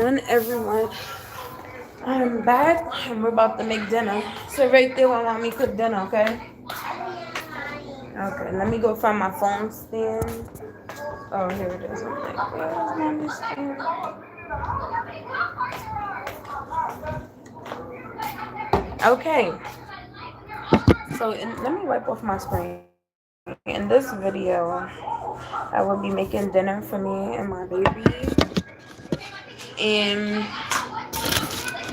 afternoon, everyone. I'm back and we're about to make dinner. So right there while mommy cook dinner, okay? Okay, let me go find my phone stand. Oh, here it is. I'm like, where's mommy's stand? Okay, so let me wipe off my screen. In this video, I will be making dinner for me and my baby. And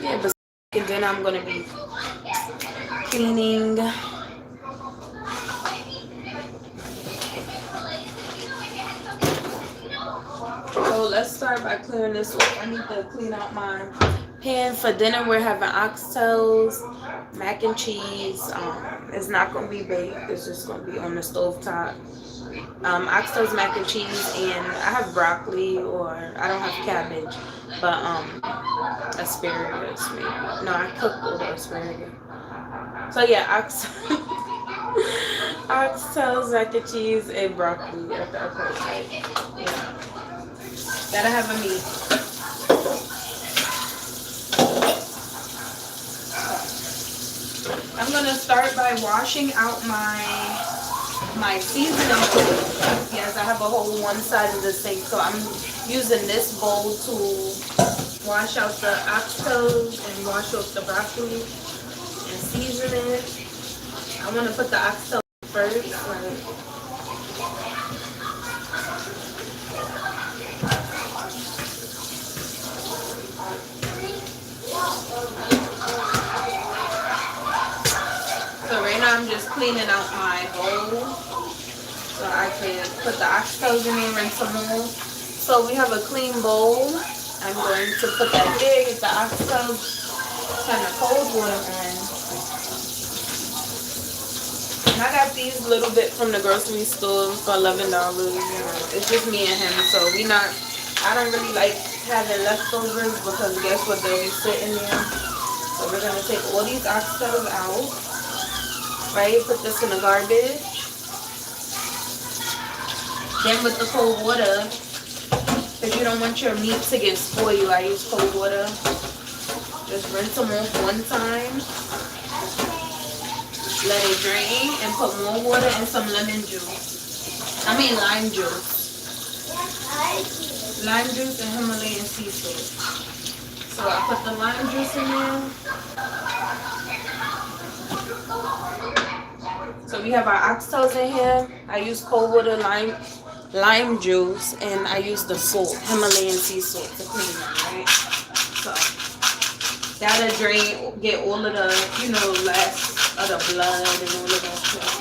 yeah, besides making dinner, I'm gonna be cleaning. So let's start by clearing this off. I need to clean out my pan for dinner. We're having oxtails, mac and cheese. It's not gonna be baked. It's just gonna be on the stove top. Oxtails, mac and cheese, and I have broccoli, or I don't have cabbage, but asparagus maybe. No, I cooked all the asparagus. So yeah, oxtails, mac and cheese, and broccoli at the right? Yeah. Gotta have a meat. I'm gonna start by washing out my seasoning. Yes, I have a whole one side of the sink, so I'm using this bowl to wash out the oxtails and wash off the broccoli and season it. I want to put the oxtail first. So right now I'm just cleaning out my bowl so I can put the oxtails in there and some more. So we have a clean bowl. I'm going to put that there, get the oxtails, turn the cold water on. And I got these little bit from the grocery store for $11. It's just me and him, so I don't really like having leftovers because guess what, they'll be sitting there. So we're gonna take all these oxtails out, right? Put this in the garbage. Then with the cold water, if you don't want your meat to get spoiled, I use cold water. Just rinse them off one time. Let it drain and put more water and some lemon juice. I mean lime juice. Lime juice and Himalayan sea salt. So I put the lime juice in there. So we have our oxtails in here. I use cold water, lime juice, and I use the salt, Himalayan sea salt, to clean them, right? So that'll drain, get all of the, last of the blood and all of that stuff.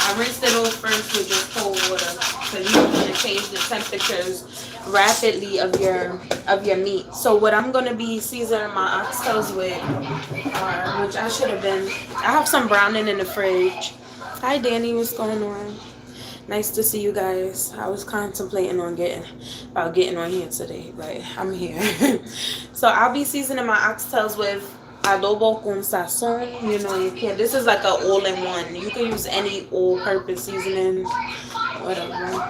I rinsed it off first with just cold water because you don't want to change the temperatures rapidly of your meat. So what I'm gonna be seasoning my oxtails with, which I have some browning in the fridge. Hi Danny, what's going on? Nice to see you guys. I was contemplating on getting on here today, but I'm here. So I'll be seasoning my oxtails with adobo con sazon. This is like an all-in-one. You can use any all-purpose seasoning, whatever.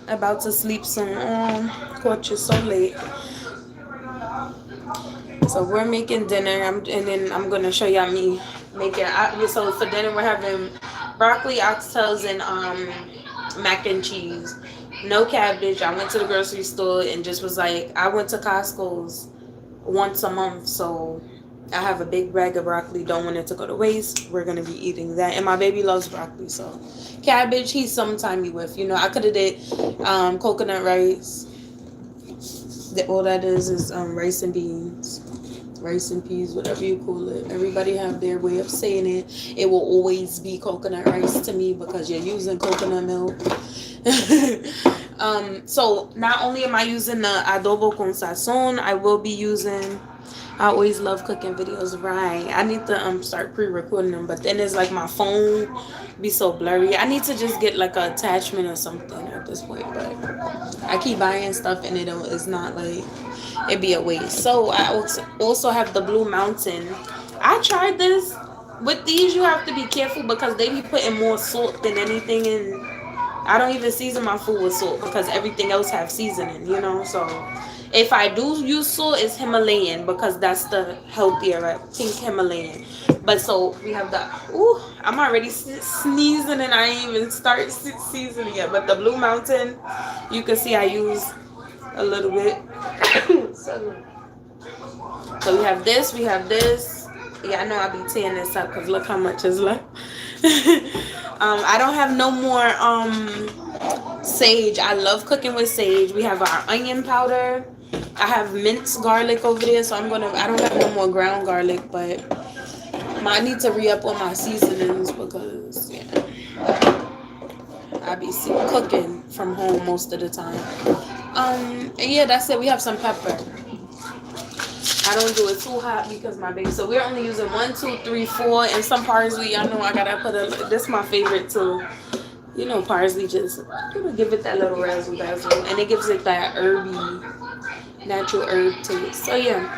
About to sleep soon. Coach is so late. So we're making dinner, and then I'm gonna show y'all me making. So for dinner we're having broccoli, oxtails, and mac and cheese. No cabbage. I went to the grocery store and just was like, I went to Costco's once a month, so I have a big bag of broccoli. Don't want it to go to waste. We're gonna be eating that, and my baby loves broccoli. So cabbage, he's sometimey with. I could have did coconut rice. All that is rice and beans, rice and peas, whatever you call it. Everybody have their way of saying it. It will always be coconut rice to me because you're using coconut milk. So not only am I using the adobo con sazon, I will be using. I always love cooking videos, right? I need to start pre-recording them, but then it's like my phone be so blurry. I need to just get like an attachment or something at this point, but I keep buying stuff and it's not like it'd be a waste. So I also have the Blue Mountain. I tried this. With these, you have to be careful because they be putting more salt than anything I don't even season my food with salt because everything else have seasoning, you know. So if I do use salt, it's Himalayan because that's the healthier, right? Pink Himalayan. But so we have the, ooh, I'm already sneezing and I ain't even start seasoning yet. But the Blue Mountain, you can see I use a little bit. So we have this, we have this. Yeah, I know I'll be tearing this up because look how much is left. I don't have no more sage. I love cooking with sage. We have our onion powder. I have minced garlic over there, so I don't have no more ground garlic, but I need to re-up on my seasonings because yeah, I be cooking from home most of the time. And yeah, that's it. We have some pepper. I don't do it too hot because my baby. So we're only using 1, 2, 3, 4, and some parsley. I know I gotta put a. This is my favorite too. You know, parsley just give it that little razzle dazzle, and it gives it that herby, natural herb taste. So yeah,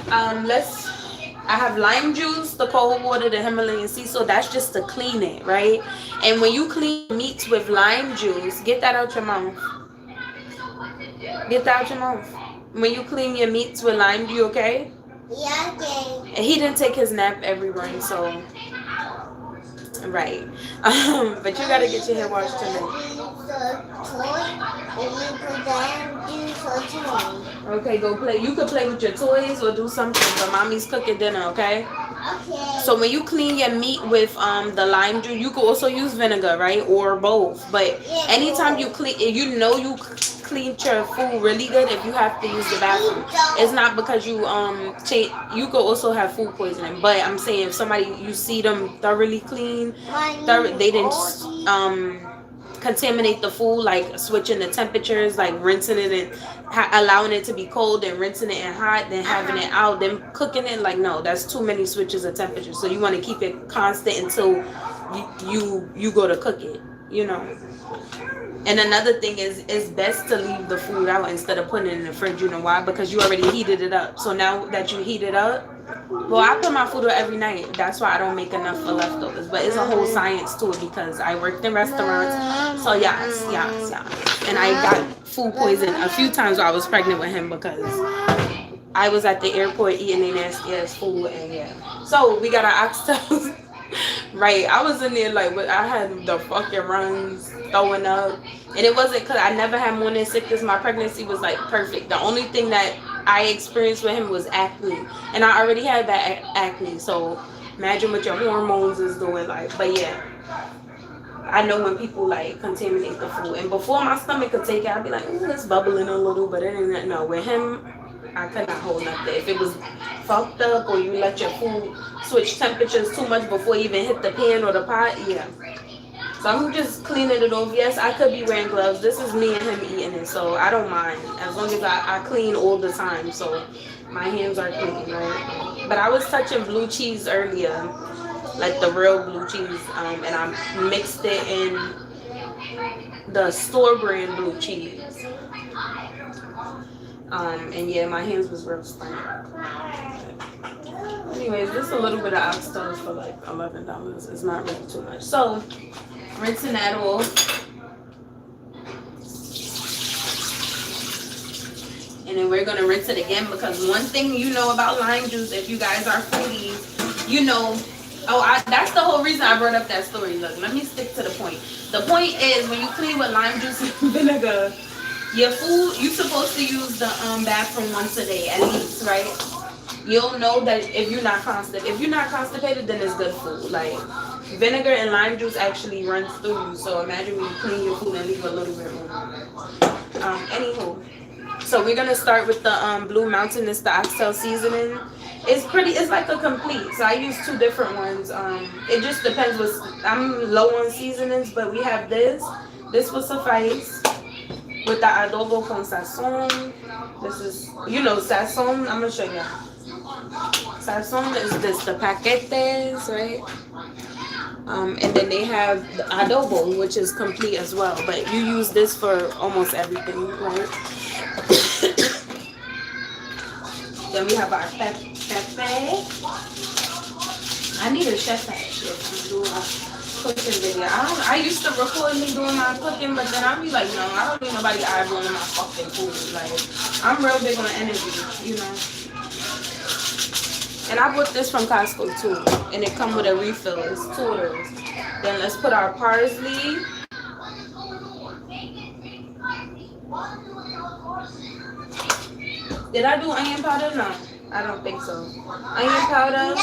I have lime juice, the cold water, the Himalayan sea salt. That's just to clean it, right? And when you clean meats with lime juice, get that out your mouth. Get that out your mouth. When you clean your meats with lime, you okay? Yeah, okay. And he didn't take his nap every morning, so right. But you gotta get your hair washed tonight. Okay, go play. You could play with your toys or do something, but mommy's cooking dinner, okay? Okay. So when you clean your meat with the lime juice, you could also use vinegar, right? Or both. But anytime you clean, you know you clean your food really good if you have to use the bathroom. It's not because you you could also have food poisoning. But I'm saying if somebody you see them thoroughly clean, they didn't contaminate the food, like switching the temperatures, like rinsing it and allowing it to be cold and rinsing it in hot, then having it out, then cooking it. Like no, that's too many switches of temperature. So you want to keep it constant until you go to cook it, you know. And another thing is, it's best to leave the food out instead of putting it in the fridge. You know why? Because you already heated it up. So now that you heat it up, well, I put my food out every night. That's why I don't make enough for leftovers. But it's a whole science to it because I worked in restaurants. So yes. And I got food poisoning a few times while I was pregnant with him because I was at the airport eating a nasty ass food. And yeah. So we got our oxtails. Right, I was in there like, I had the fucking runs, throwing up, and it wasn't because I never had morning sickness. My pregnancy was like perfect. The only thing that I experienced with him was acne, and I already had that acne. So imagine what your hormones is doing, like. But yeah, I know when people like contaminate the food, and before my stomach could take it, I'd be like, ooh, it's bubbling a little, but it ain't. No, with him, I could not hold nothing. If it was fucked up or you let your food switch temperatures too much before you even hit the pan or the pot, yeah. So I'm just cleaning it off. Yes, I could be wearing gloves. This is me and him eating it, so I don't mind as long as I clean all the time. So my hands are clean, right? But I was touching blue cheese earlier, like the real blue cheese, and I mixed it in the store brand blue cheese. And yeah, my hands was real stank. Anyways, just a little bit of oxtails for like $11. It's not really too much. So, rinsing that off. And then we're going to rinse it again because one thing you know about lime juice, if you guys are foodies, you know, that's the whole reason I brought up that story. Look, let me stick to the point. The point is when you clean with lime juice and vinegar, your food, you're supposed to use the bathroom once a day at least, right? You'll know that if you're not constipated. If you're not constipated, then it's good food. Like vinegar and lime juice actually runs through you. So imagine when you clean your food and leave a little bit more. Anywho, so we're gonna start with the Blue Mountain. It's the oxtail seasoning. It's like a complete. So I use 2 different ones. It just depends. I'm low on seasonings, but we have this. This will suffice. With the adobo con sazon. This is, you know, sazon. I'm gonna show you. Sazon is the paquetes, right? And then they have the adobo, which is complete as well. But you use this for almost everything, right? Then we have our pepe. I need a chef hat. cooking video. I used to record me doing my cooking, but then I'll be like, no, I don't need nobody eyeballing my fucking food. Like, I'm real big on energy, you know. And I bought this from Costco too, and it come with a refill. It's $2. Then let's put our parsley. Did I do onion powder? No, I don't think so. Onion powder.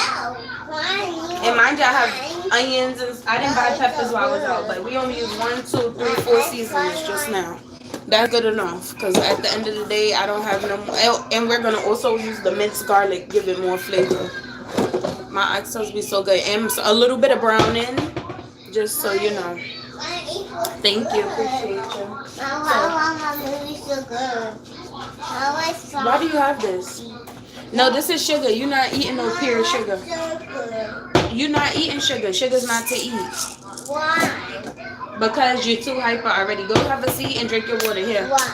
And mind you, I have onions and I didn't buy peppers while I was out, but we only use 1, 2, 3, 4 seasonings just now. That's good enough because at the end of the day, I don't have no more. And we're gonna also use the minced garlic, give it more flavor. My oxtails be so good, and a little bit of browning, just so you know. Thank you, appreciate you. Why do you have this? No, this is sugar. You're not eating no pure sugar. You're not eating sugar. Sugar's not to eat. Why? Because you're too hyper already. Go have a seat and drink your water here. Why?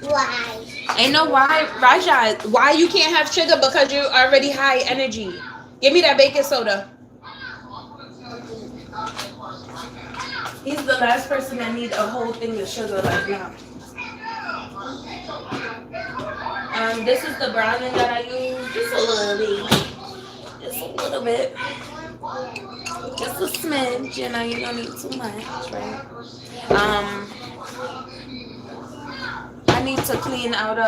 Why? Ain't no why, Raja. Why you can't have sugar? Because you're already high energy. Give me that baking soda. He's the last person that need a whole thing of sugar like now. This is the browning that I use. Just a little bit. Just a little bit. Just a smidge, you know, you don't need too much, right? I need to clean out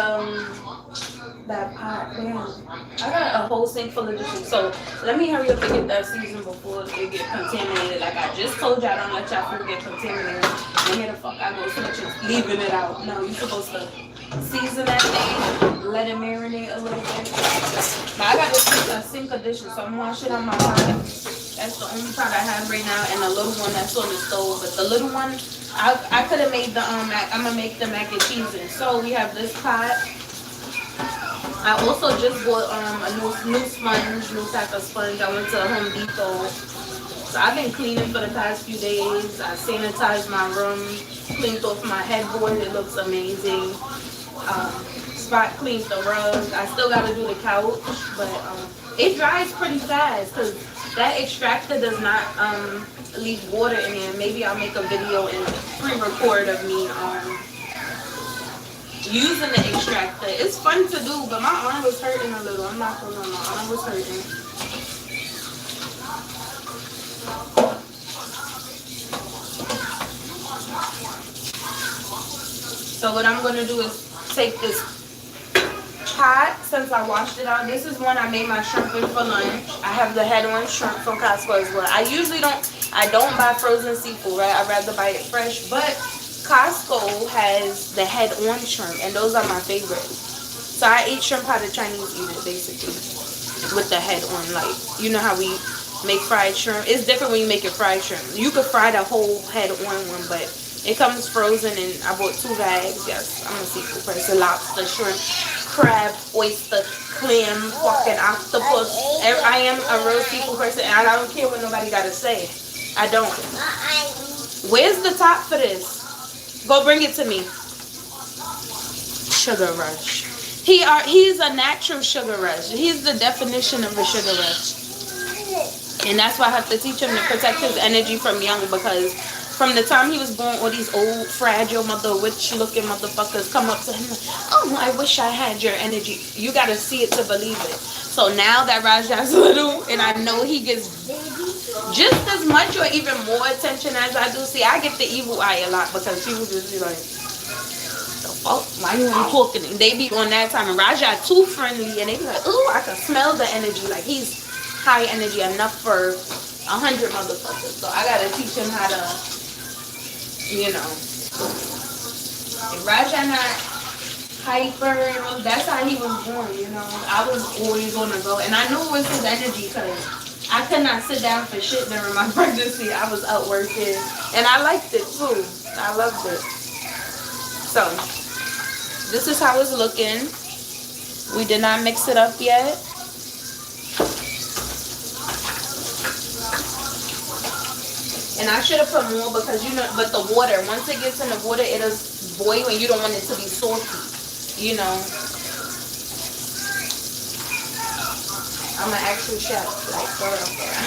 that pot. Damn. I got a whole sink full of dishes. So let me hurry up and get that seasoned before it get contaminated. Like I just told y'all, don't let y'all food get contaminated. And here the fuck I go switching, leaving it out. No, you're supposed to season that thing, let it marinate a little bit. But I got a sink of dishes, so I'm washing on my pot. That's the only pot I have right now, and the little one that's on the stove. But the little one, I could have made the I'm gonna make the mac and cheese in. So we have this pot. I also just bought a new sponge, new type of sponge. I went to Home Depot. So I've been cleaning for the past few days. I sanitized my room, cleaned off my headboard. It looks amazing. Spot cleaned the rug. I still got to do the couch, but it dries pretty fast because that extractor does not leave water in it. Maybe I'll make a video and pre-record of me using the extractor. It's fun to do, but my arm was hurting a little. I'm not gonna lie, my arm was hurting. So what I'm gonna do is take this pot, since I washed it out. This is one I made my shrimp in for lunch. I have the head on shrimp from Costco as well. I don't buy frozen seafood, right? I'd rather buy it fresh, but Costco has the head on shrimp, and those are my favorites. So I eat shrimp how the Chinese eat it, basically, with the head on. Like, you know how we make fried shrimp? It's different when you make it fried shrimp. You could fry the whole head on one, but it comes frozen, and I bought 2 bags. Yes, I'm a seafood person. Lobster, shrimp, crab, oyster, clam, fucking octopus. I am a real seafood person, and I don't care what nobody got to say. I don't. Where's the top for this? Go bring it to me. Sugar rush. He's a natural sugar rush. He's the definition of a sugar rush. And that's why I have to teach him to protect his energy from young, because from the time he was born, all these old, fragile, witch-looking motherfuckers come up to him like, oh, I wish I had your energy. You got to see it to believe it. So now that Raja's little, and I know he gets just as much or even more attention as I do. See, I get the evil eye a lot because people just be like, the fuck? Why you ain't talking? And they be on that time. And Raja too friendly, and they be like, ooh, I can smell the energy. Like, he's high energy enough for 100 motherfuckers. So I got to teach him how to, you know. If Raja not hyper, you know, that's how he was born, you know. I was always on the go. And I knew it was his energy because I could not sit down for shit during my pregnancy. I was out working. And I liked it too. I loved it. So, this is how it's looking. We did not mix it up yet. And I should have put more because, you know, but the water, once it gets in the water, it'll boil and you don't want it to be salty, you know. I'm an actual chef, like for real, for real.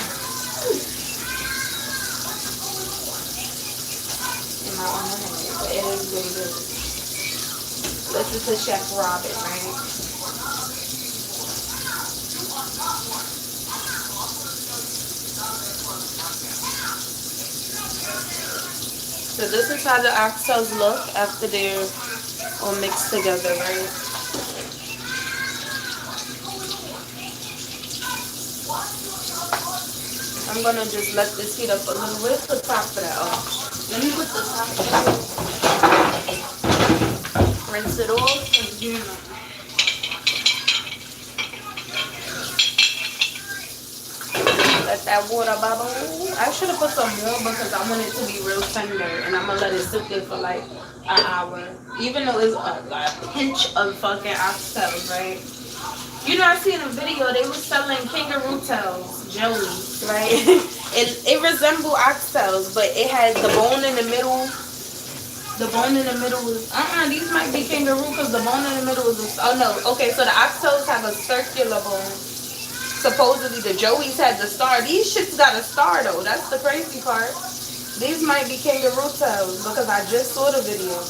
In my own hand, but it is really good. This is the Chef Robin, right? So this is how the oxtails look after they're all mixed together, right? I'm gonna just let this heat up a little. Where's the top of that? Oh, let me put the top of it. Rinse it off and you know. Let that water bubble. I should have put some more because I want it to be real tender, and I'm gonna let it sit there for like an hour. Even though it's a pinch of fucking oxtails, right? You know, I seen a video, they was selling kangaroo tails, jelly, right? it resembled oxtails, but it had the bone in the middle. The bone in the middle was, these might be kangaroo because the bone in the middle was, oh no, okay, so the oxtails have a circular bone. Supposedly the joeys had the star. These shits got a star though, that's the crazy part. These might be kangaroo tails because I just saw the video.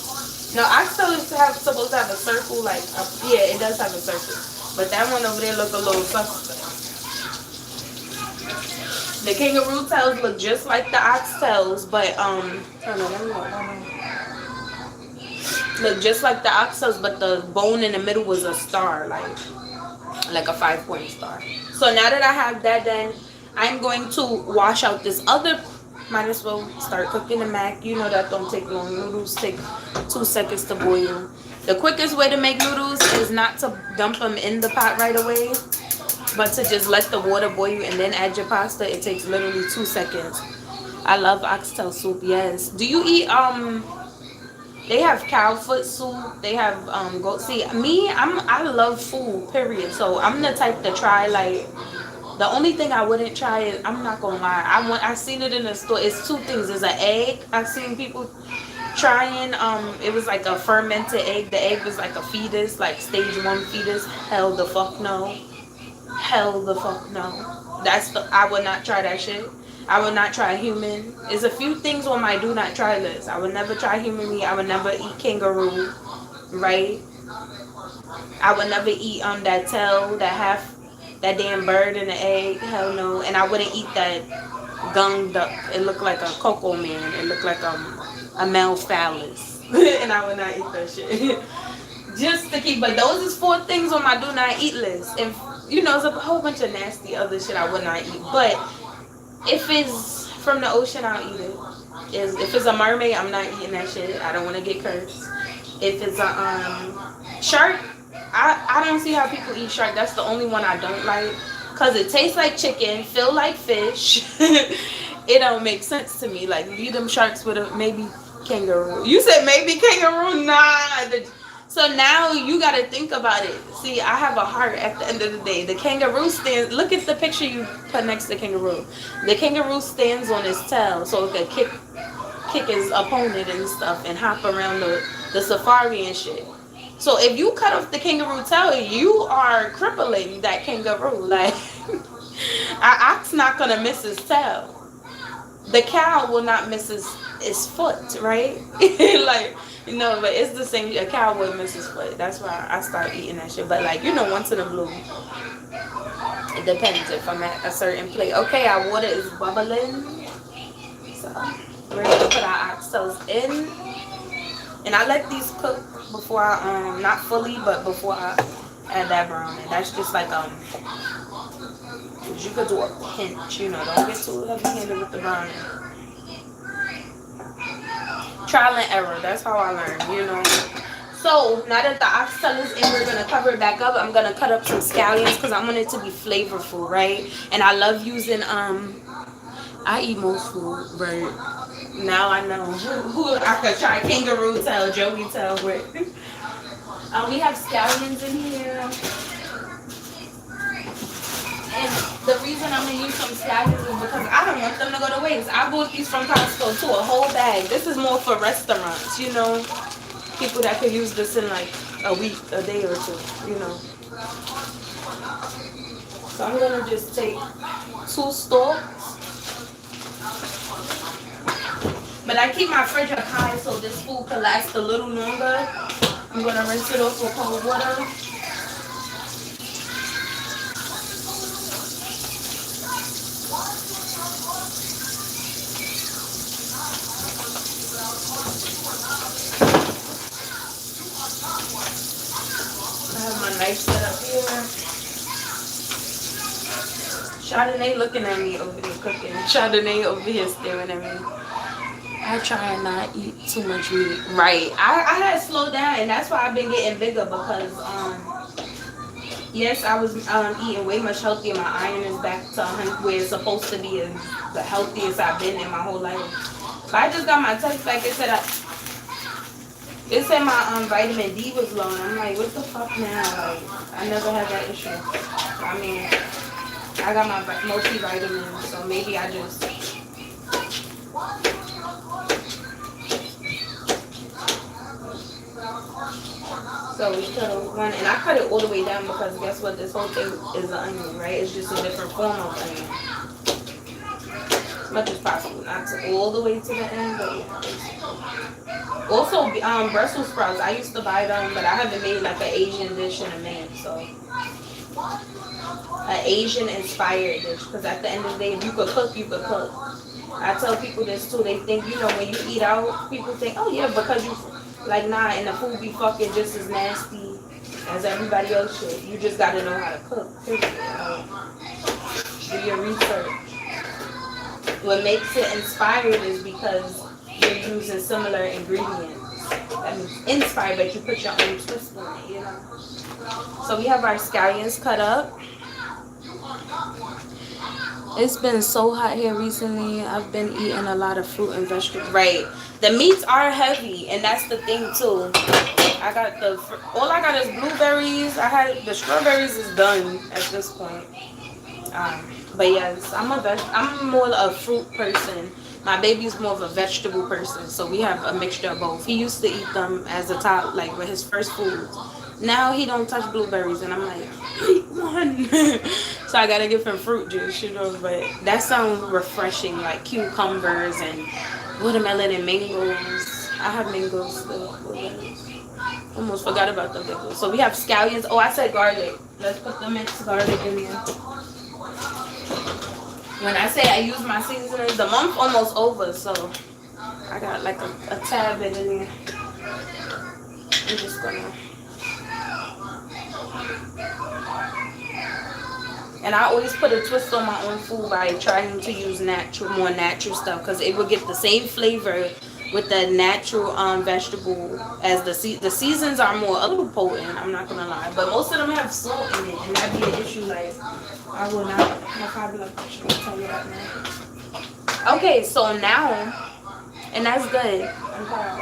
No, oxtails supposed to have a circle, like, yeah, it does have a circle. But that one over there look a little suspect. The kangaroo tails look just like the oxtails, but look just like the oxtails, but the bone in the middle was a star, like a 5-point star. So now that I have that done, I'm going to wash out this other. Might as well start cooking the mac. You know that don't take long. Noodles take 2 seconds to boil. The quickest way to make noodles is not to dump them in the pot right away, but to just let the water boil and then add your pasta. It takes literally 2 seconds. I love oxtail soup, yes. Do you eat, they have cow foot soup, they have, goat. See, me, I love food, period. So I'm the type to try, like, the only thing I wouldn't try is, I'm not gonna lie, I seen it in the store. It's 2 things. There's an egg. I've seen people trying, it was like a fermented egg. The egg was like a fetus, like stage 1 fetus. Hell the fuck no. Hell the fuck no. I would not try that shit. I would not try human. There's a few things on my do not try list. I would never try human meat. I would never eat kangaroo, right? I would never eat that tail, that damn bird in the egg. Hell no. And I wouldn't eat that gung duck. It looked like a cocoa man. It looked like a male phallus. And I would not eat that shit. Just to keep, but those is 4 things on my do not eat list. And you know, it's a whole bunch of nasty other shit I would not eat. But if it's from the ocean, I'll eat it. If it's a mermaid, I'm not eating that shit. I don't want to get cursed. If it's a shark, I don't see how people eat shark. That's the only one I don't like. Because it tastes like chicken, feel like fish. It don't make sense to me. Like, leave them sharks with maybe kangaroo. You said maybe kangaroo? Nah. So now you got to think about it. See, I have a heart at the end of the day. The kangaroo stands, look at the picture you put next to the kangaroo. The kangaroo stands on his tail so it can kick his opponent and stuff and hop around the safari and shit. So if you cut off the kangaroo tail, you are crippling that kangaroo. Like, an ox not going to miss his tail. The cow will not miss his foot, right? Like, you know, but it's the same. A cow would miss his foot. That's why I start eating that shit. But like, you know, once in a blue. It depends if I'm at a certain place. Okay, our water is bubbling. So we're gonna put our oxtails in. And I let these cook before I not fully, but before I add that browning. That's just like you could do a pinch, you know, don't get too heavy handed with the browning. Trial and error, that's how I learned, you know. So now that the oxtail is in, we're gonna cover it back up. I'm gonna cut up some scallions because I want it to be flavorful, right? And I love using I eat most food, right? Now I know who I could try kangaroo tail, joey tail with. We have scallions in here. And the reason I'm going to use some scallions is because I don't want them to go to waste. I bought these from Costco too, a whole bag. This is more for restaurants, you know. People that could use this in like a week, a day or two, you know. So I'm gonna just take 2 stalks. But I keep my fridge up high so this food can last a little longer. I'm gonna rinse it off with cold water. I have my knife set up here. Chardonnay looking at me over here cooking. Chardonnay over here staring at me. I try and not eat too much meat. Right. I had slowed down, and that's why I've been getting bigger because yes, I was eating way much healthier. My iron is back to where it's supposed to be, and the healthiest I've been in my whole life. But I just got my text back. It said my vitamin D was low, and I'm like, what the fuck now? Like, I never had that issue. I mean, I got my multivitamins, so maybe I just. So we cut one, and I cut it all the way down because guess what? This whole thing is an onion, right? It's just a different form of onion. As much as possible, not to all the way to the end, but yeah. Also, Brussels sprouts. I used to buy them, but I haven't made like an Asian dish in a minute. So, an Asian inspired dish, because at the end of the day, if you could cook, you could cook. I tell people this too. They think, when you eat out, people think, oh yeah, because you. Like, nah, and the food be fucking just as nasty as everybody else shit. You just gotta know how to cook, period. Do your research. What makes it inspired is because you're using similar ingredients. That means inspired, but you put your own twist on it, So we have our scallions cut up. It's been so hot here recently. I've been eating a lot of fruit and vegetables. Right. The meats are heavy, and that's the thing too. All I got is blueberries. The strawberries is done at this point. But yes, I'm more a fruit person. My baby's more of a vegetable person, so we have a mixture of both. He used to eat them as a top, like with his first food. Now he don't touch blueberries, and I'm like, eat one. So I gotta give him fruit juice, but that sounds refreshing, like cucumbers and watermelon and mangoes. I have mangoes still. Almost forgot about the mangoes. So we have scallions. Oh, I said garlic. Let's put the mixed garlic in here. When I say I use my seasonings, the month almost over, so I got like a tad bit in here. I'm just gonna. And I always put a twist on my own food by trying to use more natural stuff, because it will get the same flavor with the natural vegetable as the seasons are a little potent. I'm not gonna lie, but most of them have salt in it, and that'd be an issue. Like I will not have high blood pressure. I'll tell you that now. Okay, so now, and that's good. I'm proud.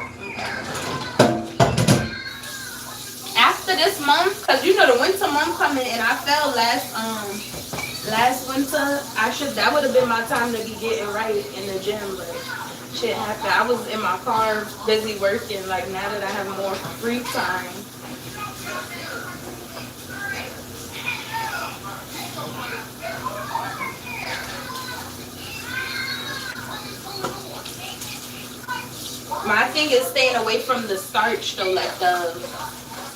After this month, because the winter month coming, and I fell last winter, that would have been my time to be getting right in the gym, but shit happened. I was in my car busy working. Like, now that I have more free time, my thing is staying away from the starch though,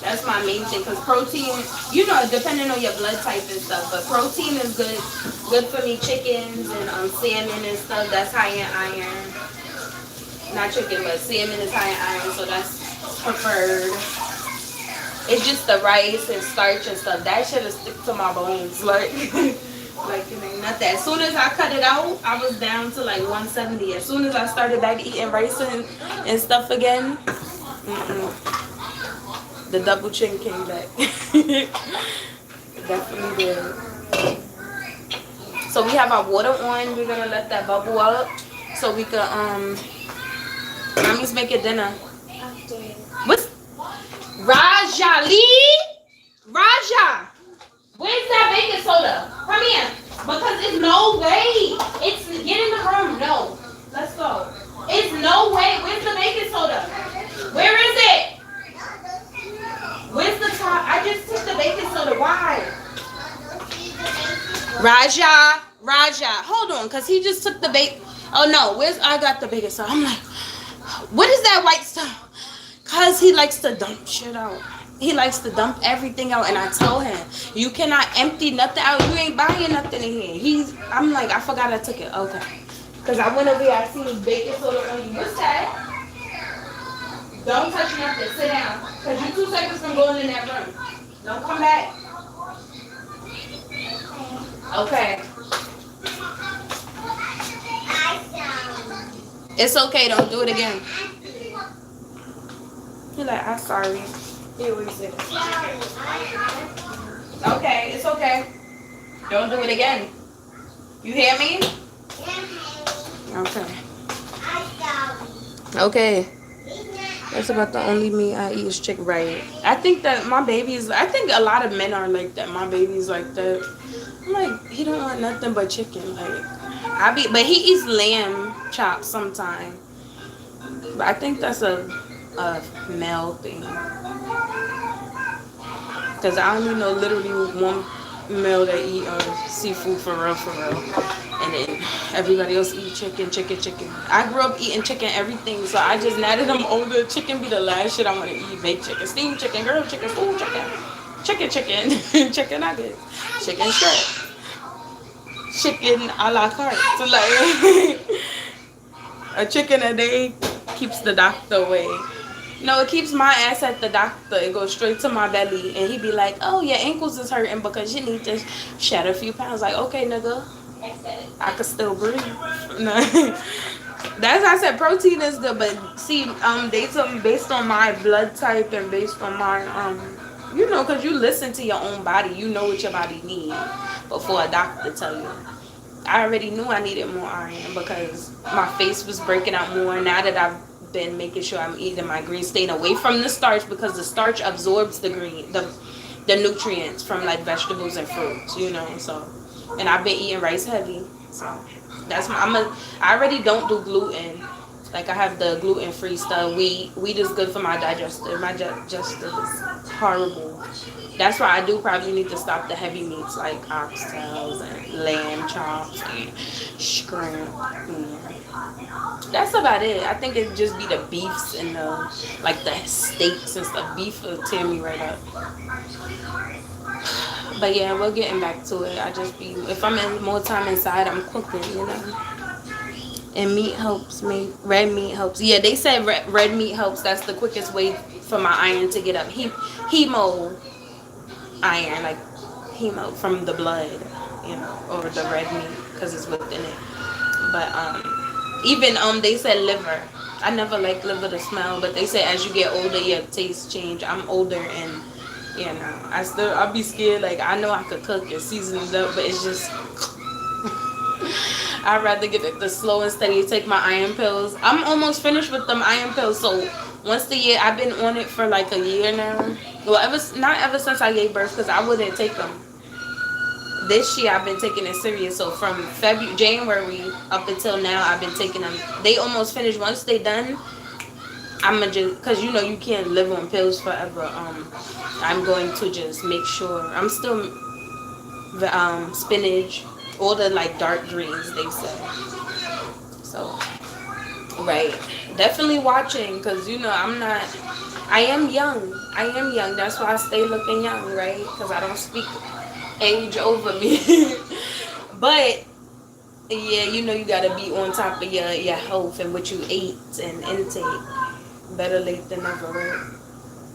that's my main thing, because protein, depending on your blood type and stuff, but protein is good for me. Chickens and salmon and stuff, that's high in iron. Not chicken, but salmon is high in iron, so that's preferred. It's just the rice and starch and stuff. That shit will stick to my bones, like it ain't nothing. As soon as I cut it out, I was down to like 170. As soon as I started back eating rice and stuff again, the double chin came back. Definitely did. So we have our water on. We're gonna let that bubble up so we can Mommy's making dinner. What's Raja Lee? Raja, where's that baking soda? Come here. Because it's no way. Get in the room. No. Let's go. It's no way. Where's the baking soda? Where is it? Where's the top? I just took the baking soda. Why? Raja, hold on, cause he just took the bait. Oh no, where's I got the biggest stuff? I'm like, what is that white stuff? Cause he likes to dump shit out. He likes to dump everything out, and I told him, you cannot empty nothing out. You ain't buying nothing in here. I'm like, I forgot I took it. Okay. Cause I went over here, I seen his baking soda on you. What's that? Don't touch nothing. Sit down. Cause you 2 seconds from going in that room. Don't come back. Okay. It's okay. Don't do it again. He like, I'm sorry. He always said. Okay, it's okay. Don't do it again. You hear me? Okay. Okay. That's about the only meat I eat is chicken. Right. I think that my babies, I think a lot of men are like that. My baby's like that. I'm like, he don't want nothing but chicken. Like, but he eats lamb chops sometimes. But I think that's a male thing. Because I only know literally one male that eat seafood for real. And then everybody else eat chicken. I grew up eating chicken, everything. So I just, now that I'm older, chicken be the last shit I want to eat. Baked chicken, steamed chicken, grilled chicken, food chicken. Chicken nuggets, chicken strip, chicken a la carte. So like, a chicken a day keeps the doctor away. No, it keeps my ass at the doctor. It goes straight to my belly. And he be like, oh, your ankles is hurting because you need to shed a few pounds. Like, okay, nigga. I could still breathe. No. That's why I said protein is good. But see, they told me based on my blood type and based on my, you know, because you listen to your own body. You know what your body needs before a doctor tell you. I already knew I needed more iron because my face was breaking out more. Now that I've been making sure I'm eating my greens, staying away from the starch because the starch absorbs the nutrients from like vegetables and fruits, you know. So, and I've been eating rice heavy, so that's I already don't do gluten. Like I have the gluten-free stuff. Wheat is good for my digestive. My digestive is horrible. That's why I do probably need to stop the heavy meats like oxtails and lamb chops and shrimp. That's about it. I think it'd just be the beefs and the steaks and stuff. Beef will tear me right up. But yeah, we're getting back to it. I just be, if I'm in more time inside, I'm cooking, you know. And meat helps me. Red meat helps. Yeah, they said red meat helps. That's the quickest way for my iron to get up. Hemo iron, like hemo from the blood, you know, or the red meat because it's within it. But even they said liver. I never liked liver to smell, but they say as you get older, your taste change. I'm older and you know, I'll be scared. Like I know I could cook and season it up, but it's just I'd rather get it the slow and steady. Take my iron pills. I'm almost finished with them iron pills. So once the year, I've been on it for like a year now. Well, not ever since I gave birth, because I wouldn't take them. This year I've been taking it serious. So from January up until now, I've been taking them. They almost finished. Once they done, I'ma just, because you know you can't live on pills forever. I'm going to just make sure. I'm still spinach, all the like dark greens they say. So right, definitely watching, because you know I am young. That's why I stay looking young, right? Because I don't speak age over me. But yeah, you know you gotta be on top of your health and what you ate and intake. Better late than never, right?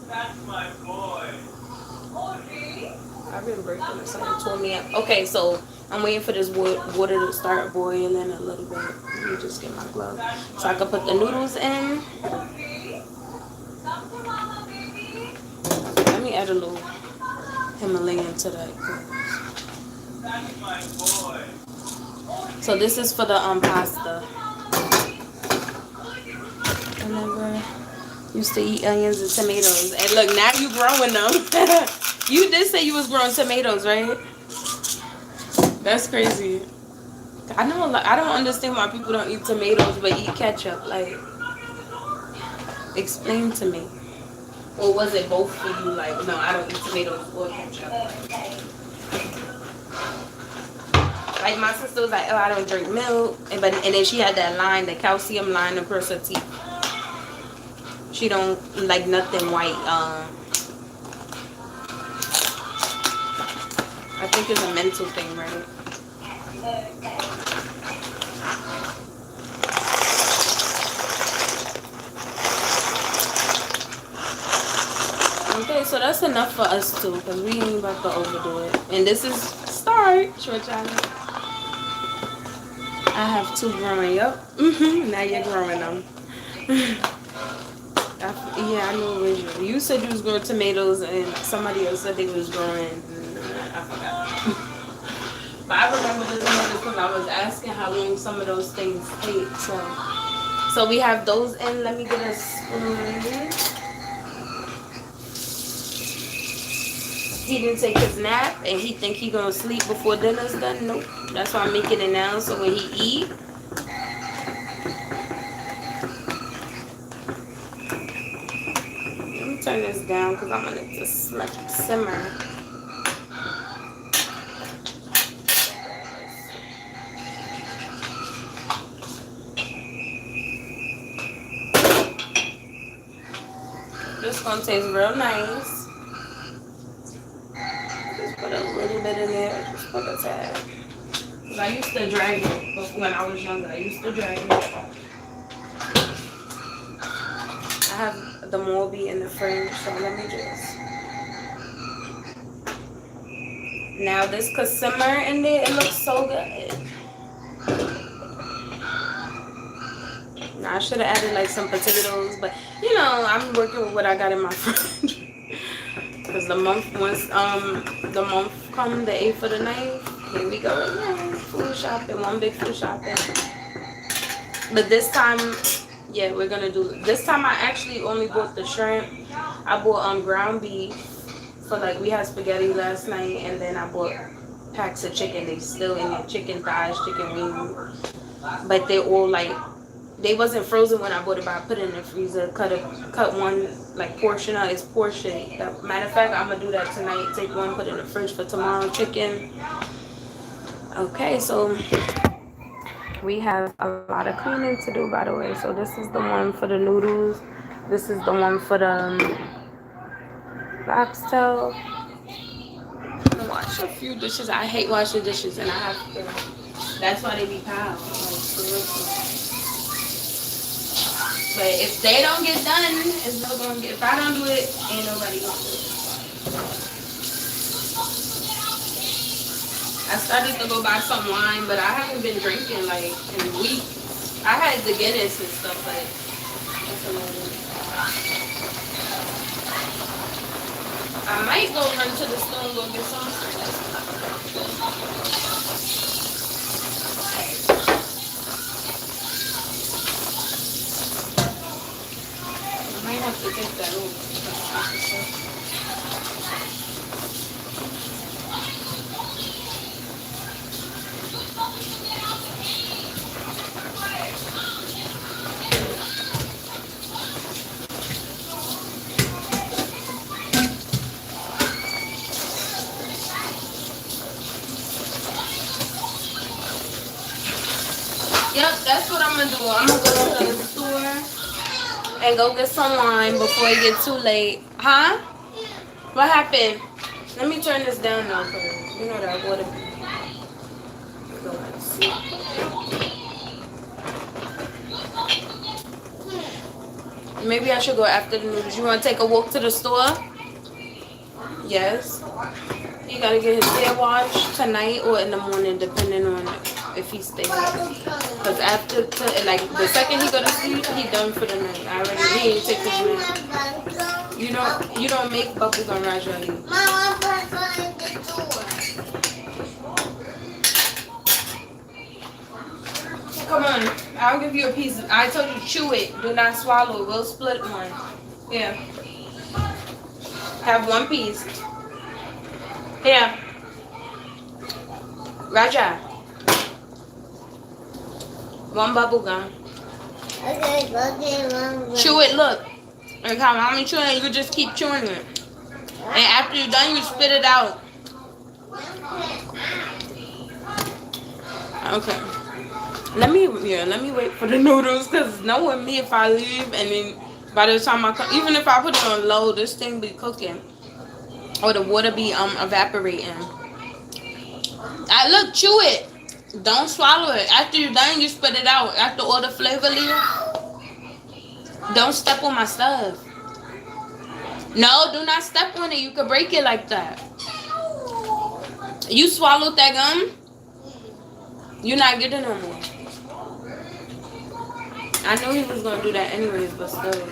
That's my boy. I've been breaking or something tore me up. Okay, so I'm waiting for this water to start boiling a little bit. Let me just get my glove so I can put the noodles in. Let me add a little Himalayan to that. That's my boy. So this is for the pasta. I never used to eat onions and tomatoes. And look, now you growing them. You did say you was growing tomatoes, right? That's crazy. I know. I don't understand why people don't eat tomatoes but eat ketchup. Like, explain to me. Or was it both for you? Like, no, I don't eat tomatoes or ketchup. Like my sister was like, oh, I don't drink milk, and then she had that line, the calcium line across her teeth. She don't like nothing white. I think it's a mental thing, right? Okay, so that's enough for us too, because we ain't about to overdo it. And this is starch, which I have two growing up. Now you're growing them. Yeah, I know it was you. You said you was growing tomatoes, and somebody else said they was growing. I forgot. But I remember this because I was asking how long some of those things take. So we have those in. Let me get a spoon. He didn't take his nap, and he think he gonna sleep before dinner's done. Nope. That's why I'm making it now. So when he eat. Turn this down because I want it to simmer. This gonna taste real nice. Just put a little bit in there. Just put a tad. Cause I used to drag it when I was younger. I used to drag it. I have the Morby in the fridge, so let me just. Now this could simmer in there. It looks so good. Now I should have added like some potatoes, but you know I'm working with what I got in my fridge. Cause the month come the 8th of the 9th. Here we go again. Food shopping, one big food shopping. But this time. Yeah, we're gonna do this time. I actually only bought the shrimp. I bought ground beef for like we had spaghetti last night, and then I bought packs of chicken. They still in there, chicken thighs, chicken wings, but they all like they wasn't frozen when I bought it. But I put it in the freezer. Cut one like portion of its portion. Matter of fact, I'm gonna do that tonight. Take one, put it in the fridge for tomorrow. Chicken. Okay, so. We have a lot of cleaning to do, by the way. So this is the one for the noodles. This is the one for the oxtail. I'm gonna wash a few dishes. I hate washing dishes, and I have to. That's why they be piled. But if they don't get done, it's not gonna get. If I don't do it, ain't nobody gonna do it. I started to go buy some wine, but I haven't been drinking like in weeks. I had the Guinness and stuff, but that's another. I might go run to the store and go get some. I might have to take that over. Yep, that's what I'm gonna do. I'm gonna go to the store and go get some wine before it gets too late. Huh? What happened? Let me turn this down now, cause you know that water. Maybe I should go after the noodles. You want to take a walk to the store? Yes. He gotta get his hair washed tonight or in the morning, depending on if he stays up. Cause after, like the second he go to sleep, he done for the night. He ain't take his nap. You don't make bubble gum, Raja. Come on, I'll give you a piece. I told you chew it, do not swallow. We'll split one. Yeah. Have one piece. Here. Raja. One bubble gum. Okay, chew it, look. Okay, how many chewing? You just keep chewing it. And after you're done, you spit it out. Okay. Let me wait for the noodles, because knowing me, if I leave and then by the time I come, even if I put it on low, this thing be cooking or the water be evaporating. I look, chew it. Don't swallow it. After you're done, you spit it out. After all the flavor leave, don't step on my stuff. No, do not step on it. You could break it like that. You swallowed that gum, you're not getting no more. I knew he was gonna do that anyways, but still,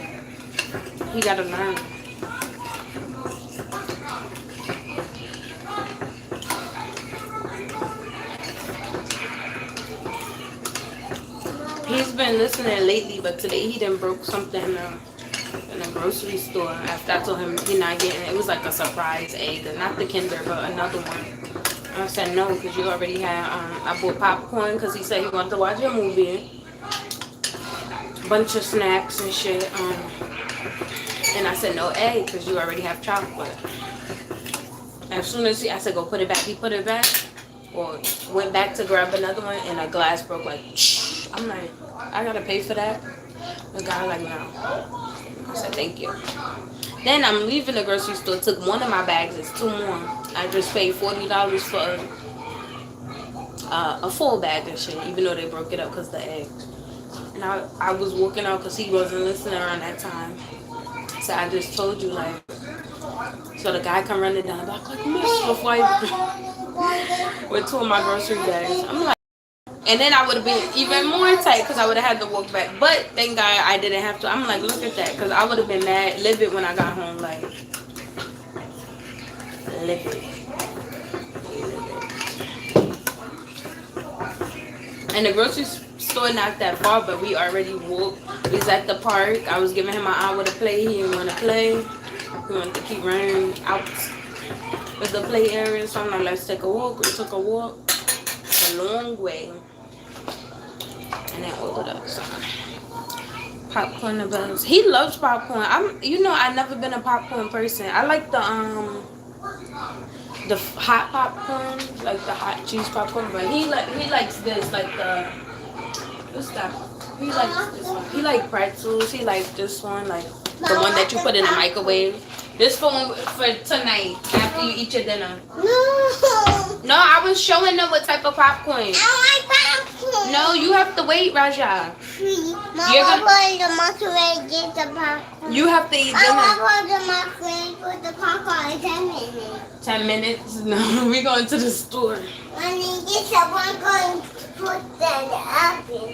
he gotta learn. He's been listening lately, but today he done broke something in the grocery store. After I told him he not getting it, it was like a surprise egg, not the Kinder, but another one. And I said no, because you already had. I bought popcorn because he said he wanted to watch a movie. Bunch of snacks and shit. And I said no egg because you already have chocolate. As soon as I said go put it back, he put it back, or went back to grab another one, and a glass broke like. I'm like, I gotta pay for that. The guy like, no. I said thank you. Then I'm leaving the grocery store. Took one of my bags. It's 2 more. I just paid $40 for a full bag of shit, even though they broke it up because the eggs. And I was walking out because he wasn't listening around that time. So I just told you, like, so the guy come running down the block like, miss, before I with 2 of my grocery bags. I'm like, and then I would have been even more tight because I would have had to walk back. But thank God I didn't have to. I'm like, look at that, because I would have been mad, livid when I got home, like, livid. And the grocery store not that far, but we already walked. We was at the park. I was giving him an hour to play. He didn't want to play. He wanted to keep running out with the play area. So I'm like, let's take a walk. We took a walk. It's a long way. And then ordered up some popcorn and buns. He loves popcorn. I've never been a popcorn person. I like the hot popcorn, like the hot cheese popcorn, but he likes this, like the what's that? He likes this one. He like pretzels. He likes this one, like the one that you put in the microwave. This for tonight after you eat your dinner. No, I was showing them what type of popcorn. I like popcorn. No, you have to wait, Raja. Mama put the microwave, get the popcorn. You have to eat dinner. Mama put the microwave, put the popcorn in 10 minutes. 10 minutes? No, we going to the store. When you get the popcorn, put that in the oven.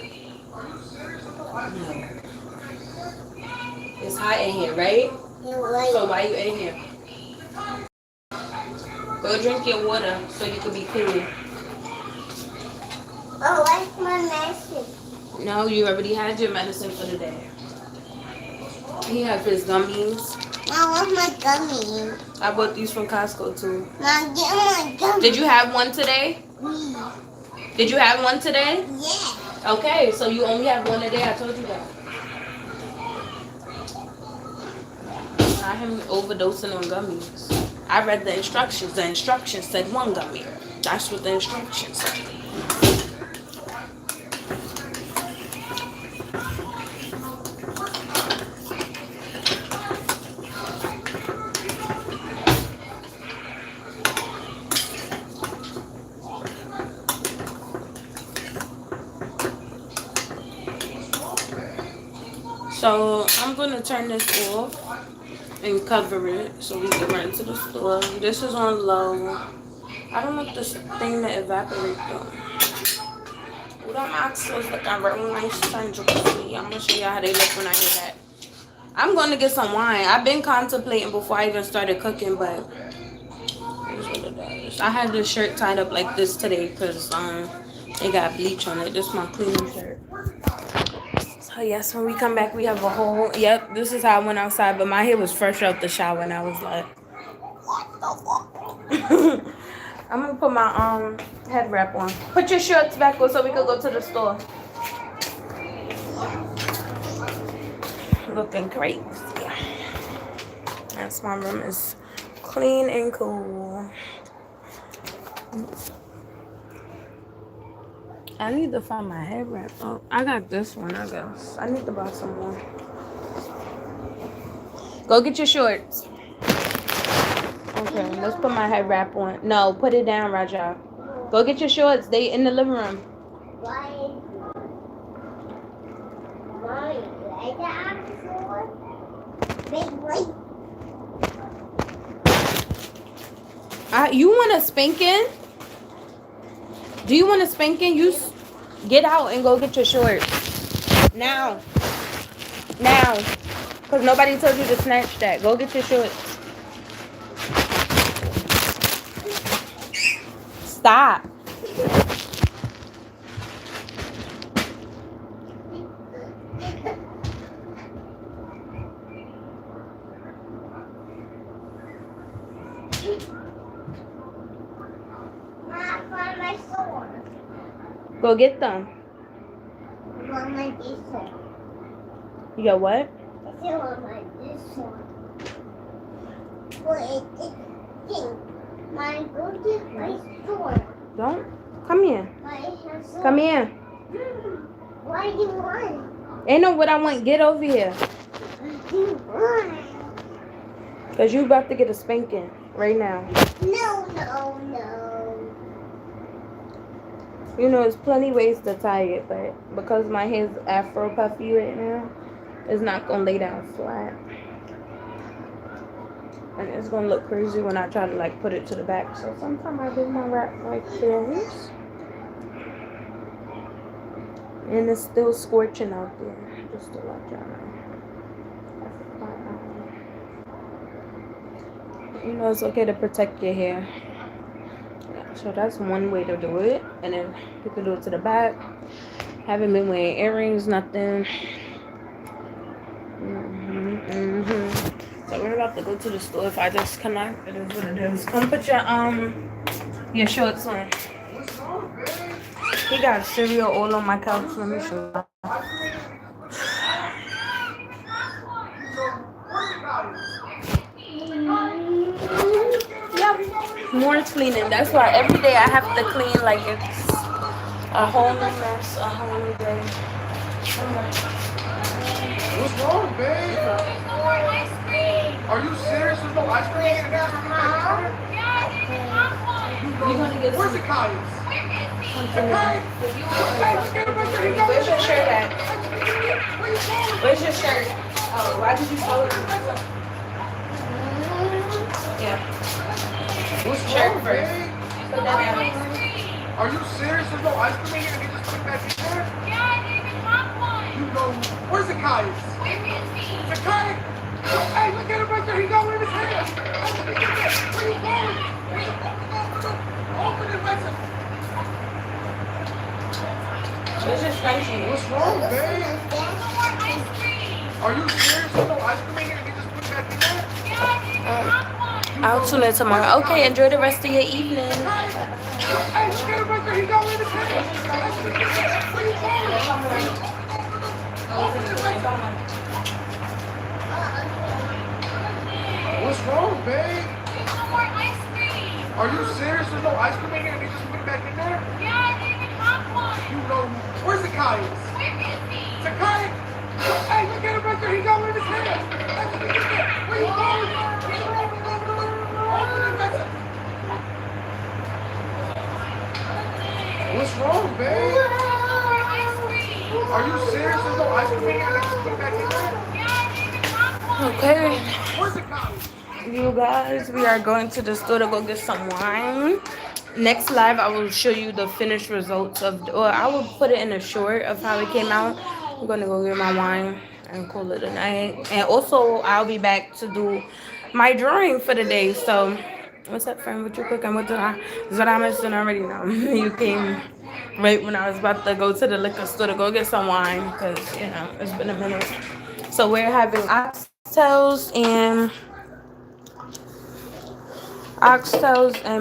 It's hot in here, right? So why you in here? Go drink your water so you can be clean. Oh, what's my medicine? No, you already had your medicine for the day. He has his gummies. Mom, what's my gummy? I bought these from Costco too. Mom, get my gummy. Did you have one today? Did you have one today? Yeah. Okay, so you only have one a day. I told you that. I am overdosing on gummies. I read the instructions. The instructions said 1 gummy. That's what the instructions said. So I'm gonna turn this off and cover it so we can run to the store. This is on low. I don't want this thing to evaporate though. Ooh, them oxtails looking real nice and juicy. I'm gonna show you how they look when I get that. I'm gonna get some wine. I've been contemplating before I even started cooking, but here's what it does. I had this shirt tied up like this today because it got bleach on it. This is my cleaning shirt. So yes, when we come back, we have a whole, yep, this is how I went outside, but my hair was fresh out the shower, and I was like, what the fuck? I'm gonna put my head wrap on. Put your shorts back on so we can go to the store. Looking great. That's my room is clean and cool. I need to find my head wrap. Oh, I got this one, I guess. I need to buy some more. Go get your shorts. Okay, let's put my head wrap on. No, put it down, Raja. Go get your shorts. They in the living room. Why? Like that before? Big white. You want a spanking? Do you want a spanking? Get out and go get your shorts. Now. Now. Because nobody told you to snatch that. Go get your shorts. Stop. I found my sword. Go get them. I want my this one. You got what? I still want my this one. Wait, think. My go get my sword. Don't. Come here. My sword. Come here. Why do you want? Ain't no what I want. Get over here. Why? Because you about to get a spanking right now. No. You know, there's plenty ways to tie it, but because my hair's afro puffy right now, it's not going to lay down flat. And it's going to look crazy when I try to, like, put it to the back. So sometimes I do my wrap like this. And it's still scorching out there, just to let y'all know. You know, it's okay to protect your hair. So that's one way to do it. And then you can do it to the back. Haven't been wearing earrings, nothing. So we're about to go to the store. If I just cannot, it is what it is. Come put your shorts on. He got cereal all on my couch. Let me show you. Yep. More cleaning. That's why every day I have to clean like it's a whole new mess, a whole new day. What's wrong, babe? Are you serious? There's no ice cream in there? You're gonna get Where's the Cayuse? Where's your shirt at? Where's your shirt? Oh, why did you follow me? Yeah. What's Shirt wrong, first. babe? Put that down. Are you serious? There's no ice cream in here? They just put that in there? You know, where's the Cayuse? The Cayuse? Hey, look at him right there. He's got one in his hand. Where you going? Open it, listen. Where's your scrunchie? What's wrong, babe? Are you serious? There's no ice cream in here? They just put that in there? I'll tune in tomorrow. Okay, enjoy the rest of your evening. Hey, look at him right there. He's got one in his hand. Where you going? Open it, listen. What's wrong, babe? Are you serious? There's no ice cream in here? They just put it back in there? You know, where's the Cayuse? The Cayuse? Hey, look at him right there. He's got one in his hand. Where you going? Open it, listen. What's wrong, babe? Are you serious? There's no ice cream in here? They just put it back in there? Okay. Where's the Cayuse? You guys, we are going to the store to go get some wine. Next live, I will show you the finished results of, or I will put it in a short of how it came out. I'm going to go get my wine and call it a night. And also, I'll be back to do my drawing for the day. So, what's up, friend? What you cooking? What did I miss? And already know. You came right when I was about to go to the liquor store to go get some wine because, you know, it's been a minute. So, we're having oxtails and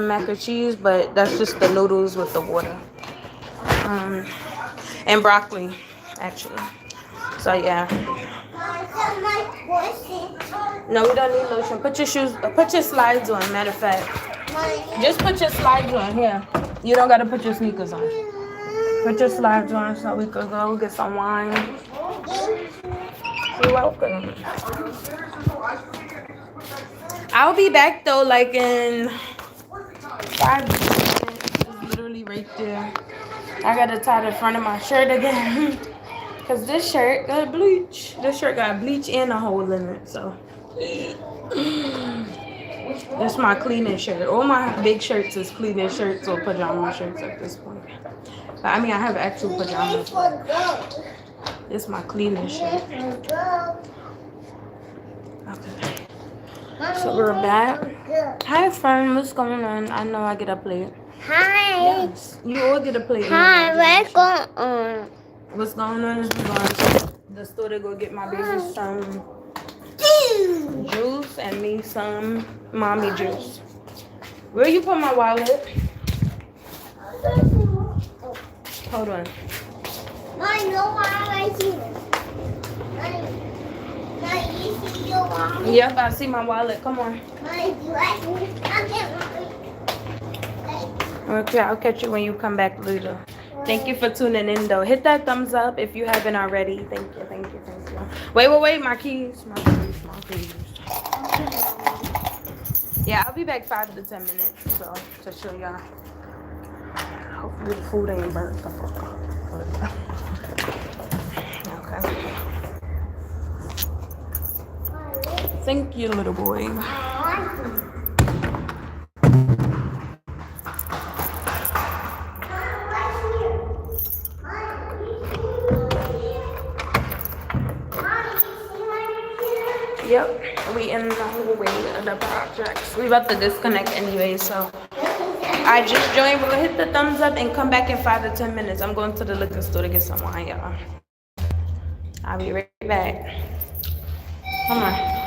mac and cheese, but that's just the noodles with the water. And broccoli, actually. So yeah. No, we don't need lotion. Put your slides on, matter of fact. Just put your slides on here. You don't gotta put your sneakers on. Put your slides on so we could go get some wine. You're welcome. I'll be back though, like in 5 minutes. It's literally right there. I gotta tie the front of my shirt again. Cause this shirt got bleach. This shirt got bleach and a hole in it, so. This is my cleaning shirt. All my big shirts is cleaning shirts or pajama shirts at this point. But I mean, I have actual pajamas. This is my cleaning shirt. Okay. So we're back. Hi, friend. What's going on? I know I get a plate. Hi. Yes. You all get a plate. Hi, what's going on? What's going on is we're going to the store to go get my baby some juice and me some mommy juice. Where you put my wallet? Hold on. Mine, no wallet right here. Mine, you see your wallet? Yep, I see my wallet. Come on. Mine, you like me? I'll get mine. Okay, I'll catch you when you come back later. Thank you for tuning in, though. Hit that thumbs up if you haven't already. Thank you, thank you, thank you. Wait. My keys. My keys. Yeah, I'll be back 5 to 10 minutes, so to show y'all. Hopefully the food ain't burnt the fuck up. Okay. Thank you, little boy. Yep, we in the hallway of the projects. We about to disconnect anyway, so I just joined. We're gonna hit the thumbs up and come back in 5 to 10 minutes. I'm going to the liquor store to get some wine, y'all. I'll be right back. Come on.